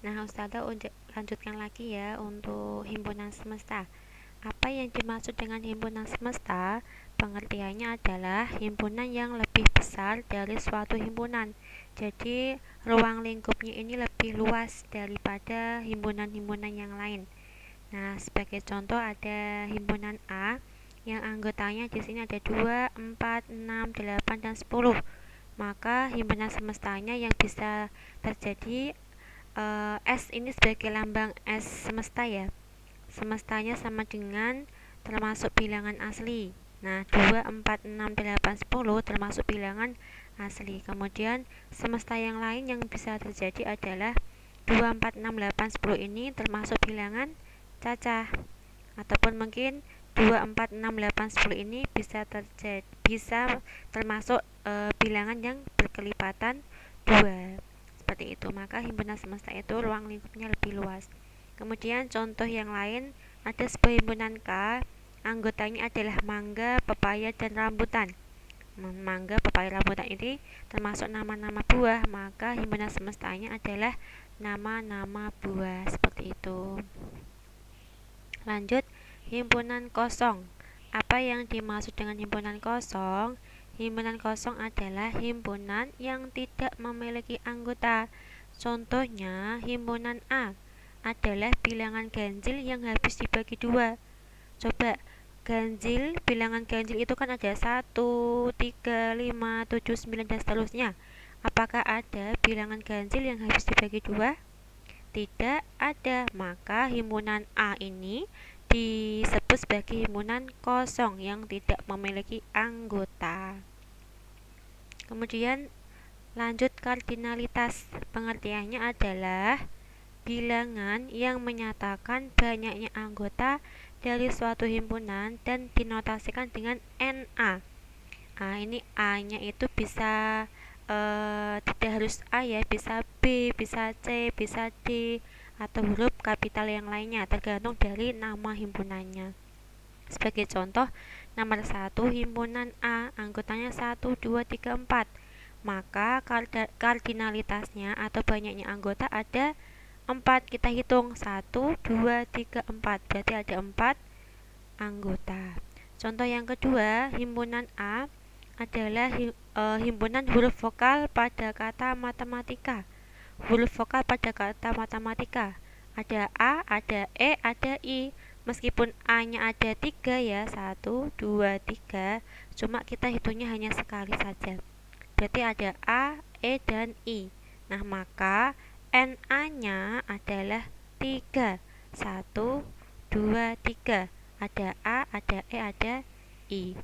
Nah, Ustazah lanjutkan lagi ya untuk himpunan semesta. Apa yang dimaksud dengan himpunan semesta? Pengertiannya adalah himpunan yang lebih besar dari suatu himpunan. Jadi, ruang lingkupnya ini lebih luas daripada himpunan-himpunan yang lain. Nah, sebagai contoh ada himpunan A yang anggotanya di sini ada 2, 4, 6, 8, dan 10. Maka himpunan semestanya yang bisa terjadi S ini sebagai lambang S semesta ya. Semestanya sama dengan termasuk bilangan asli. Nah, 2, 4, 6, 8, 10 termasuk bilangan asli. Kemudian semesta yang lain yang bisa terjadi adalah 2, 4, 6, 8, 10 ini termasuk bilangan cacah. Ataupun mungkin 2, 4, 6, 8, 10 ini bisa termasuk bilangan yang berkelipatan 2. Seperti itu. Maka himpunan semesta itu ruang lingkupnya lebih luas. Kemudian contoh yang lain ada sebuah himpunan K, anggotanya adalah mangga, pepaya, dan rambutan. Mangga, pepaya, rambutan ini termasuk nama-nama buah, maka himpunan semestanya adalah nama-nama buah. Seperti itu. Lanjut, himpunan kosong. Apa yang dimaksud dengan himpunan kosong? Himpunan kosong adalah himpunan yang tidak memiliki anggota. Contohnya, himpunan A adalah bilangan ganjil yang habis dibagi 2. Coba, bilangan ganjil itu kan ada 1, 3, 5, 7, 9, dan seterusnya. Apakah ada bilangan ganjil yang habis dibagi 2? Tidak ada, maka himpunan A ini disebut sebagai himpunan kosong yang tidak memiliki anggota. Kemudian lanjut kardinalitas. Pengertiannya adalah bilangan yang menyatakan banyaknya anggota dari suatu himpunan dan dinotasikan dengan NA. Nah, ini A-nya itu bisa tidak harus A ya, bisa B, bisa C, bisa D, atau huruf kapital yang lainnya, tergantung dari nama himpunannya. Sebagai contoh, nomor 1 himpunan A, anggotanya 1, 2, 3, 4. Maka kardinalitasnya atau banyaknya anggota ada 4. Kita hitung 1, 2, 3, 4. Berarti ada 4 anggota. Contoh yang kedua, himpunan A adalah himpunan huruf vokal pada kata matematika. Huruf vokal pada kata matematika ada A, ada E, ada I. Meskipun A-nya ada 3 ya, 1, 2, 3, cuma kita hitungnya hanya sekali saja. Berarti ada A, E, dan I. Nah, maka NA-nya adalah 3. 1, 2, 3. Ada A, ada E, ada I.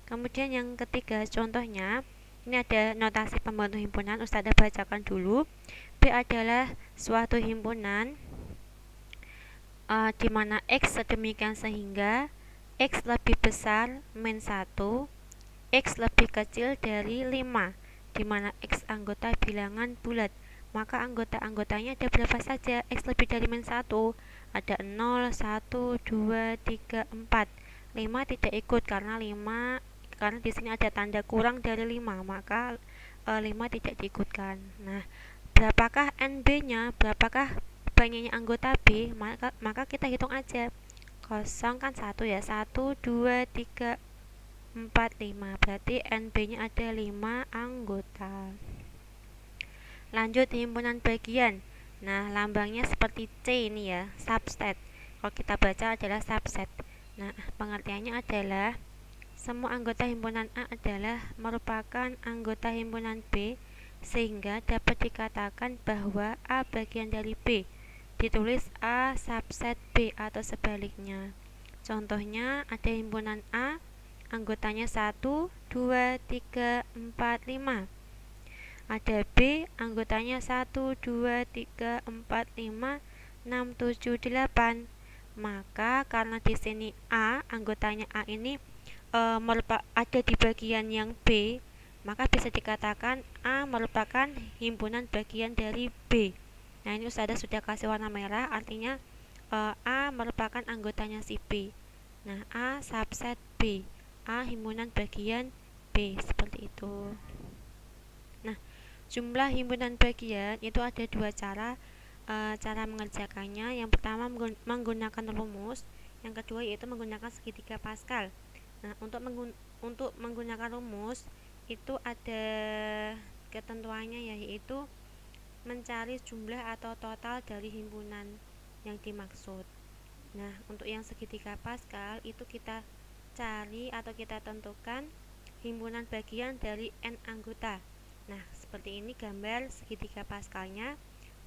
Kemudian yang ketiga contohnya, ini ada notasi pembentuk himpunan, Ustazah bacakan dulu. B adalah suatu himpunan di mana X sedemikian sehingga X lebih besar min 1, X lebih kecil dari 5, di mana X anggota bilangan bulat. Maka anggota-anggotanya ada berapa saja? X lebih dari min 1, ada 0, 1, 2, 3, 4. 5 tidak ikut karena di sini ada tanda kurang dari 5, maka 5 tidak diikutkan. Nah, berapakah NB-nya? Berapakah banyaknya anggota B? Maka kita hitung aja. Kosong kan 1 ya. 1, 2, 3, 4, 5. Berarti NB-nya ada 5 anggota. Lanjut himpunan bagian. Nah, lambangnya seperti C ini ya, subset. Kalau kita baca adalah subset. Nah, pengertiannya adalah semua anggota himpunan A adalah merupakan anggota himpunan B, sehingga dapat dikatakan bahwa A bagian dari B. Ditulis A subset B atau sebaliknya. Contohnya ada himpunan A, anggotanya 1, 2, 3, 4, 5. Ada B, anggotanya 1, 2, 3, 4, 5, 6, 7, 8. Maka karena di sini A, anggotanya A ini ada di bagian yang B, maka bisa dikatakan A merupakan himpunan bagian dari B. Nah, ini Ustazah sudah kasih warna merah, artinya A merupakan anggotanya si B. Nah, A subset B, A himpunan bagian B, seperti itu. Nah, jumlah himpunan bagian itu ada dua cara cara mengerjakannya. Yang pertama menggunakan rumus, yang kedua yaitu menggunakan segitiga Pascal. Nah, untuk menggunakan rumus itu ada ketentuannya, yaitu mencari jumlah atau total dari himpunan yang dimaksud. Nah, untuk yang segitiga Pascal itu kita cari atau kita tentukan himpunan bagian dari n anggota. Nah, seperti ini gambar segitiga Pascalnya.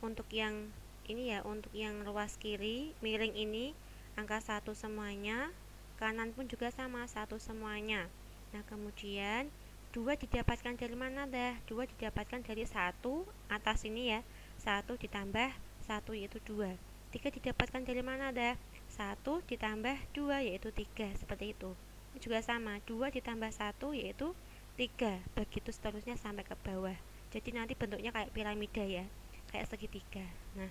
Untuk yang ini ya, untuk yang ruas kiri miring ini angka 1 semuanya, kanan pun juga sama 1 semuanya. Nah, kemudian 2 didapatkan dari mana dah? 2 didapatkan dari 1 atas ini ya, 1 ditambah 1 yaitu 2. 3 didapatkan dari mana dah? 1 ditambah 2 yaitu 3, seperti itu. Ini juga sama, 2 ditambah 1 yaitu 3, begitu seterusnya sampai ke bawah. Jadi nanti bentuknya kayak piramida ya, kayak segitiga. Nah,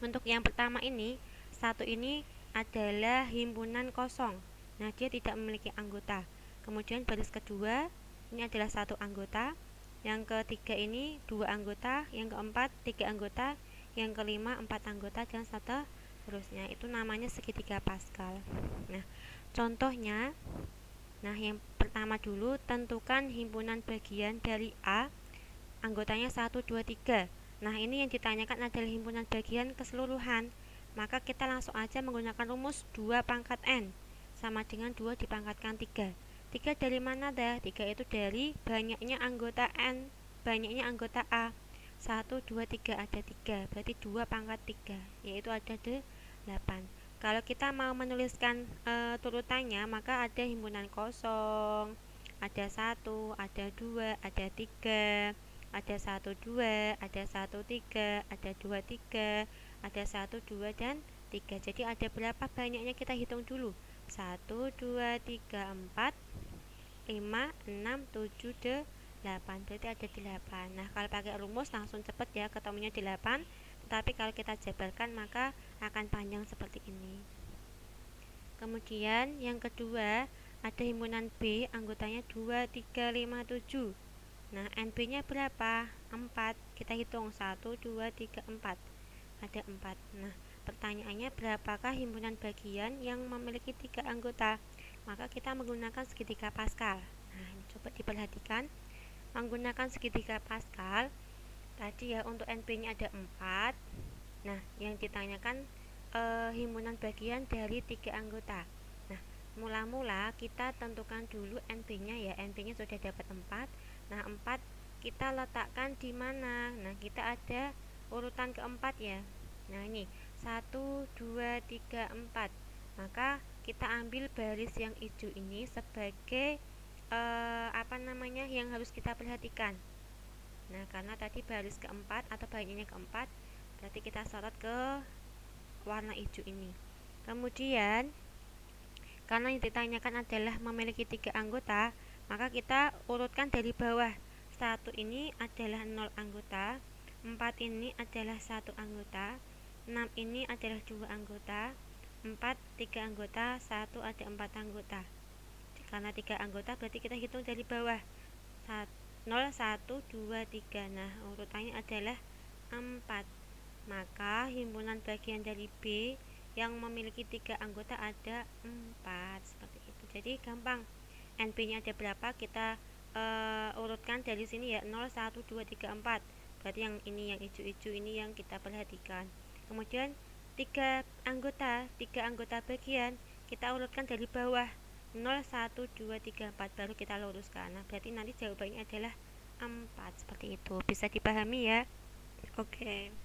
untuk yang pertama ini, 1 ini adalah himpunan kosong. Nah, dia tidak memiliki anggota. Kemudian baris kedua ini adalah 1 anggota, yang ketiga ini 2 anggota, yang keempat 3 anggota, yang kelima 4 anggota, dan seterusnya. Itu namanya segitiga Pascal. Nah, contohnya, yang pertama dulu, tentukan himpunan bagian dari A, anggotanya 1, 2, 3. Nah, ini yang ditanyakan adalah himpunan bagian keseluruhan. Maka kita langsung aja menggunakan rumus 2 pangkat N sama dengan 2 dipangkatkan 3. 3 dari mana dah? 3 itu dari banyaknya anggota N, banyaknya anggota A. 1, 2, 3, ada 3, berarti 2 pangkat 3, yaitu ada 8. Kalau kita mau menuliskan turutannya, maka ada himpunan kosong, ada 1, ada 2, ada 3, ada 1, 2, ada 1, 3, ada 2, 3, ada 1, 2, dan 3. Jadi ada berapa banyaknya, kita hitung dulu. 1, 2, 3, 4, 5, 6, 7, 8. Berarti ada 8. Nah, kalau pakai rumus langsung cepet ya, ketemunya 8. Tetapi kalau kita jabarkan maka akan panjang seperti ini. Kemudian yang kedua, ada himpunan B, anggotanya 2, 3, 5, 7. Nah, NB nya berapa? 4. Kita hitung 1, 2, 3, 4. Ada 4. Nah, pertanyaannya berapakah himpunan bagian yang memiliki 3 anggota? Maka kita menggunakan segitiga Pascal. Nah, ini coba diperhatikan. Menggunakan segitiga Pascal tadi ya, untuk NB nya ada 4. Nah, yang ditanyakan himpunan bagian dari 3 anggota. Nah, mula-mula kita tentukan dulu NB nya ya. NB nya sudah dapat 4. Nah, 4 kita letakkan di mana? Nah, kita ada urutan keempat ya. Nah, ini 1, 2, 3, 4. Maka kita ambil baris yang hijau ini sebagai yang harus kita perhatikan. Nah, karena tadi baris keempat atau banyaknya keempat, berarti kita sorot ke warna hijau ini. Kemudian, karena yang ditanyakan adalah memiliki 3 anggota, maka kita urutkan dari bawah. 1 ini adalah 0 anggota, 4 ini adalah 1 anggota, 6 ini adalah 2 anggota, 4 3 anggota, 1 ada 4 anggota. Karena 3 anggota berarti kita hitung dari bawah. 0, 1, 2, 3. Nah, urutannya adalah 4. Maka himpunan bagian dari B yang memiliki 3 anggota ada 4. Seperti itu. Jadi gampang. NB nya ada berapa, kita urutkan dari sini ya. 0, 1, 2, 3, 4. Berarti yang ini, yang hijau-hijau ini yang kita perhatikan. Kemudian 3 anggota bagian kita urutkan dari bawah. 0, 1, 2, 3, 4, baru kita luruskan. Nah, berarti nanti jawabannya adalah 4. Seperti itu. Bisa dipahami ya? Oke.